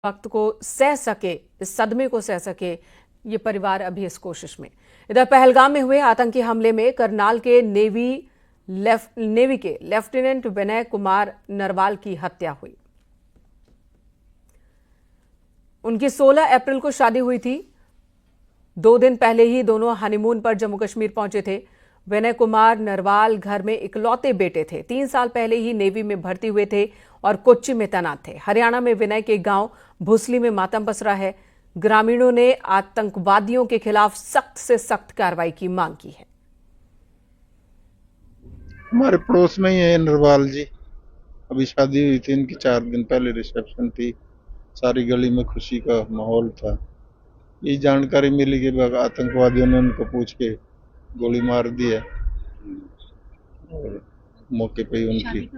वक्त को सह सके, इस सदमे को सह सके ये परिवार अभी इस कोशिश में। इधर पहलगाम में हुए आतंकी हमले में करनाल के नेवी के लेफ्टिनेंट विनय कुमार नरवाल की हत्या हुई। उनकी 16 अप्रैल को शादी हुई थी। 2 दिन पहले ही दोनों हनीमून पर जम्मू कश्मीर पहुंचे थे। विनय कुमार नरवाल घर में इकलौते बेटे थे। 3 साल पहले ही नेवी में भर्ती हुए थे और कोच्चि में तैनात थे। हरियाणा में विनय के गांव भुसली में मातम पसरा है। ग्रामीणों ने आतंकवादियों के खिलाफ सख्त से सख्त कार्रवाई की मांग की है। हमारे पड़ोस में ही है नरवाल जी। अभी शादी हुई थी इनकी, 4 दिन पहले रिसेप्शन थी। सारी गली में खुशी का माहौल था। ये जानकारी मिली कि आतंकवादियों ने उनको पूछ के गोली मार दी है और मौके पे ही उनकी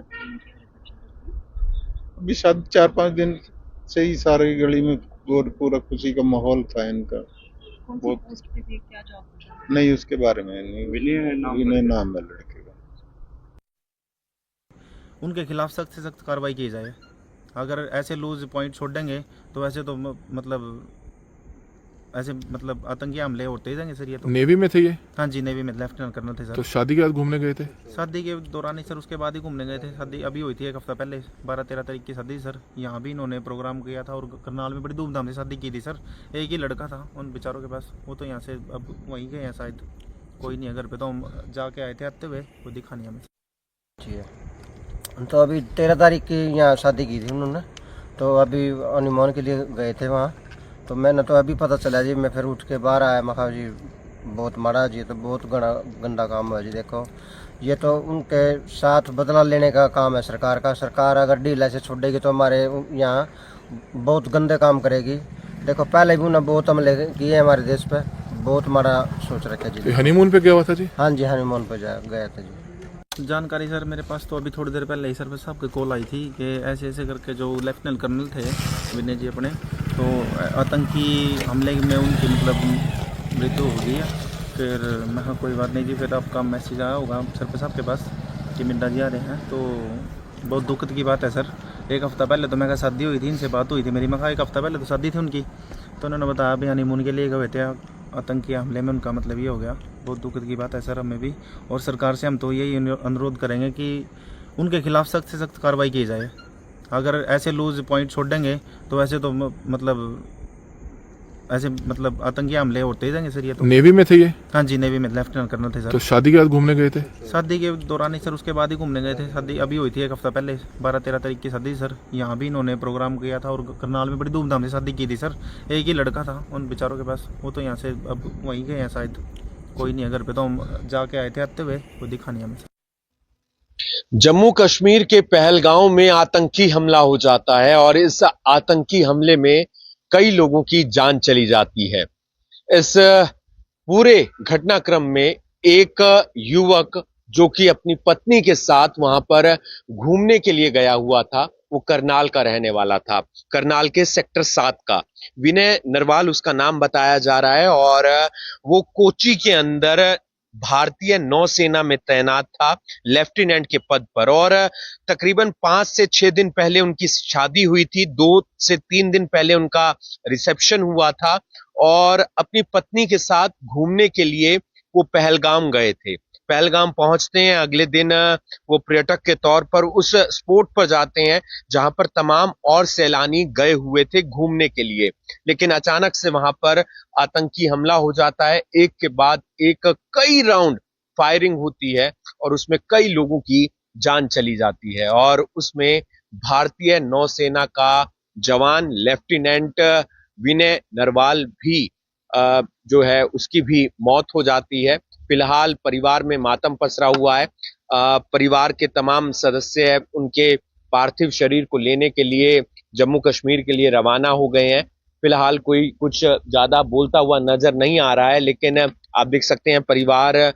अभी शादी 4-5 दिन से ही सारी गली में पूरा खुशी का माहौल था इनका। बहुत नहीं, उसके बारे में नहीं, विनय नाम है लड़के का। उनके खिलाफ सख्त से सख्त कार्रवाई की जाए। अगर ऐसे लूज पॉइंट छोड़ेंगे तो ऐसे तो मतलब आतंकी हमले होते ही जाएंगे सर। ये तो नेवी में थे ये? हाँ जी, नेवी में लेफ्टिनेंट कर्नल थे सर। तो शादी के बाद घूमने गए थे? शादी के दौरान ही सर, उसके बाद ही घूमने गए थे। शादी अभी हुई थी 1 हफ्ता पहले, 12-13 तारीख की शादी सर। यहाँ भी इन्होंने प्रोग्राम किया था और करनाल में बड़ी धूमधाम से शादी की थी सर। एक ही लड़का था उन बेचारों के पास, वो तो यहाँ से अब वहीं गए हैं शायद। कोई नहीं है घर पे, तो हम जाके आए थे आते हुए, वो दिखा नहीं हमें जी। तो अभी 13 तारीख की यहाँ शादी की थी उन्होंने, तो अभी हनीमून के लिए गए थे वहाँ। तो मैंने तो अभी पता चला जी, मैं फिर उठ के बाहर आया। मैं कहा जी बहुत माड़ा जी, तो बहुत गंदा काम है जी। देखो ये तो उनके साथ बदला लेने का काम है सरकार का। सरकार अगर ढील ऐसे छोड़ेगी तो हमारे यहाँ बहुत गंदे काम करेगी। देखो पहले भी उन्होंने बहुत हमले किए हमारे देश पे, बहुत माड़ा सोच रखे जी। हनीमून पे गया हुआ था जी? हाँ जी, हनीमून पे गया था जी। जानकारी सर मेरे पास तो अभी थोड़ी देर पहले ही सर साहब की कॉल आई थी कि ऐसे ऐसे करके जो लेफ्टिनेंट कर्नल थे विनय जी अपने, तो आतंकी हमले में उनकी मतलब मृत्यु हो गई है। फिर मैं कहा कोई बात नहीं जी, फिर आपका मैसेज आया होगा सर साहब के पास कि मिंडा जी आ रहे हैं। तो बहुत दुखद की बात है सर। 1 हफ्ता पहले तो मैं कहा शादी हुई थी, इनसे बात हुई थी मेरी। मैं कहा 1 हफ्ता पहले तो शादी थी उनकी, तो उन्होंने बताया अभी हनीमून के लिए गए थे, आतंकी हमले में उनका मतलब ये हो गया। बहुत दुखद की बात है सर हमें भी, और सरकार से हम तो यही अनुरोध करेंगे कि उनके खिलाफ सख्त से सख्त कार्रवाई की जाए। अगर ऐसे लूज पॉइंट छोड़ेंगे तो ऐसे तो मतलब आतंकी हमले होते ही जाएंगे सर। ये तो नेवी में थे ये? हाँ जी, नेवी में लेफ्टिनेंट कर्नल थे सर। तो शादी के बाद घूमने गए थे? शादी के दौरान ही सर, उसके बाद ही घूमने गए थे। शादी अभी हुई थी 1 हफ्ता पहले, 12-13 तारीख की शादी सर। यहाँ भी इन्होंने प्रोग्राम किया था और करनाल में बड़ी धूमधाम से शादी की थी सर। एक ही लड़का था उन बेचारों के पास, वो तो यहाँ से अब वहीं गए हैं शायद। कोई नहीं है घर पे, तो हम जाके आए थे आते हुए, वो दिखा नहीं हमें। जम्मू कश्मीर के पहलगाम में आतंकी हमला हो जाता है और इस आतंकी हमले में कई लोगों की जान चली जाती है। इस पूरे घटनाक्रम में एक युवक जो कि अपनी पत्नी के साथ वहां पर घूमने के लिए गया हुआ था, वो करनाल का रहने वाला था, करनाल के सेक्टर 7 का। विनय नरवाल उसका नाम बताया जा रहा है और वो कोच्चि के अंदर भारतीय नौसेना में तैनात था लेफ्टिनेंट के पद पर। और तकरीबन 5 से 6 दिन पहले उनकी शादी हुई थी, 2 से 3 दिन पहले उनका रिसेप्शन हुआ था और अपनी पत्नी के साथ घूमने के लिए वो पहलगाम गए थे। पहलगाम पहुंचते हैं, अगले दिन वो पर्यटक के तौर पर उस स्पॉट पर जाते हैं जहां पर तमाम और सैलानी गए हुए थे घूमने के लिए। लेकिन अचानक से वहां पर आतंकी हमला हो जाता है। एक के बाद एक कई राउंड फायरिंग होती है और उसमें कई लोगों की जान चली जाती है और उसमें भारतीय नौसेना का जवान लेफ्टिनेंट विनय नरवाल भी जो है उसकी भी मौत हो जाती है। फिलहाल परिवार में मातम पसरा हुआ है। परिवार के तमाम सदस्य उनके पार्थिव शरीर को लेने के लिए जम्मू कश्मीर के लिए रवाना हो गए हैं। फिलहाल कोई कुछ ज्यादा बोलता हुआ नजर नहीं आ रहा है, लेकिन आप देख सकते हैं परिवार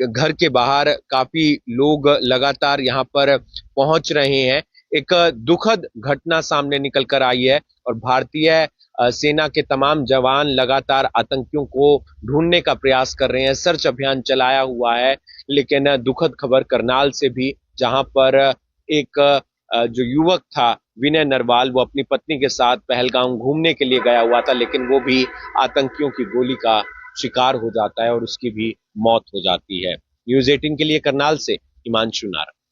घर के बाहर काफी लोग लगातार यहाँ पर पहुंच रहे हैं। एक दुखद घटना सामने निकल कर आई है और भारतीय सेना के तमाम जवान लगातार आतंकियों को ढूंढने का प्रयास कर रहे हैं, सर्च अभियान चलाया हुआ है। लेकिन दुखद खबर करनाल से भी, जहां पर एक जो युवक था विनय नरवाल, वो अपनी पत्नी के साथ पहलगाम घूमने के लिए गया हुआ था, लेकिन वो भी आतंकियों की गोली का शिकार हो जाता है और उसकी भी मौत हो जाती है। न्यूज़ 18 के लिए करनाल से हिमांशु नारंग।